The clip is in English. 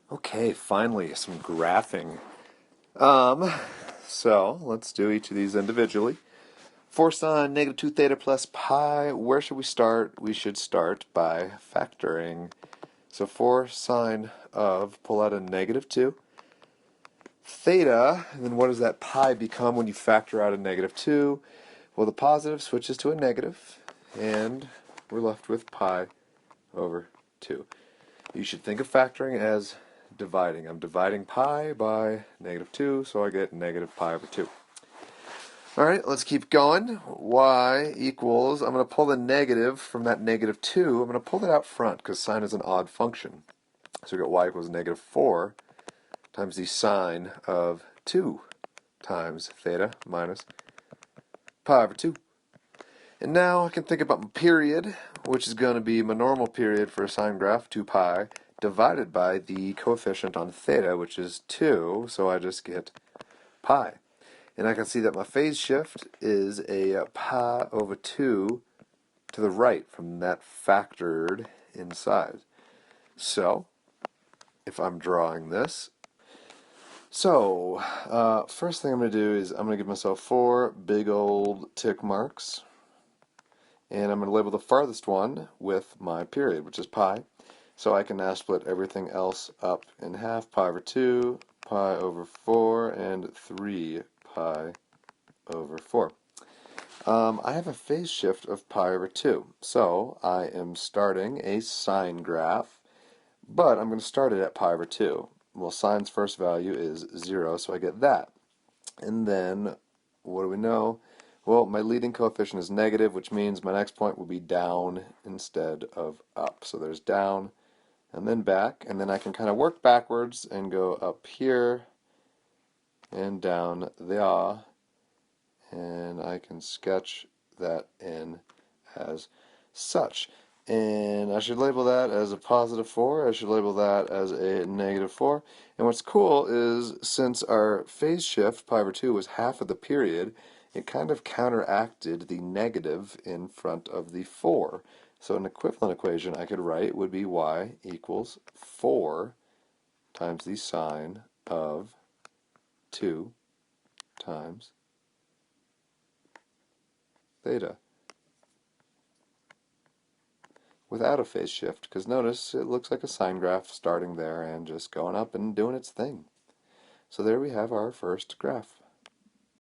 Okay, finally, some graphing. Um, so let's do each of these individually. For sine negative 2 theta plus pi, where should we start? We should start by factoring. So for sine of, pull out a negative 2, theta, and then what does that pi become when you factor out a negative 2? Well, the positive switches to a negative, and we're left with pi over 2. You should think of factoring as dividing. I'm dividing pi by negative 2, so I get negative pi over 2. Alright, let's keep going. Y equals, I'm going to pull the negative from that negative 2. I'm going to pull that out front because sine is an odd function. So we get y equals negative 4 times the sine of 2 times theta minus pi over 2. And now I can think about my period, which is going to be my normal period for a sine graph, 2 pi, divided by the coefficient on theta, which is 2, so I just get pi. And I can see that my phase shift is a pi over 2 to the right from that factored inside. So, if I'm drawing this, first thing I'm going to do is I'm going to give myself 4 big old tick marks. And I'm going to label the farthest one with my period, which is pi. So I can now split everything else up in half, pi over 2, pi over 4, and 3 pi over 4. I have a phase shift of pi over 2. So I am starting a sine graph, but I'm going to start it at pi over 2. Well, sine's first value is 0, so I get that. And then, what do we know? Well, my leading coefficient is negative, which means my next point will be down instead of up. So there's down and then back, and then I can kind of work backwards and go up here and down there, and I can sketch that in as such. And I should label that as a positive 4. I should label that as a negative 4. And what's cool is since our phase shift, pi over 2, was half of the period, it kind of counteracted the negative in front of the 4. So an equivalent equation I could write would be y equals 4 times the sine of 2 times theta, without a phase shift, because notice it looks like a sine graph starting there and just going up and doing its thing. So there we have our first graph.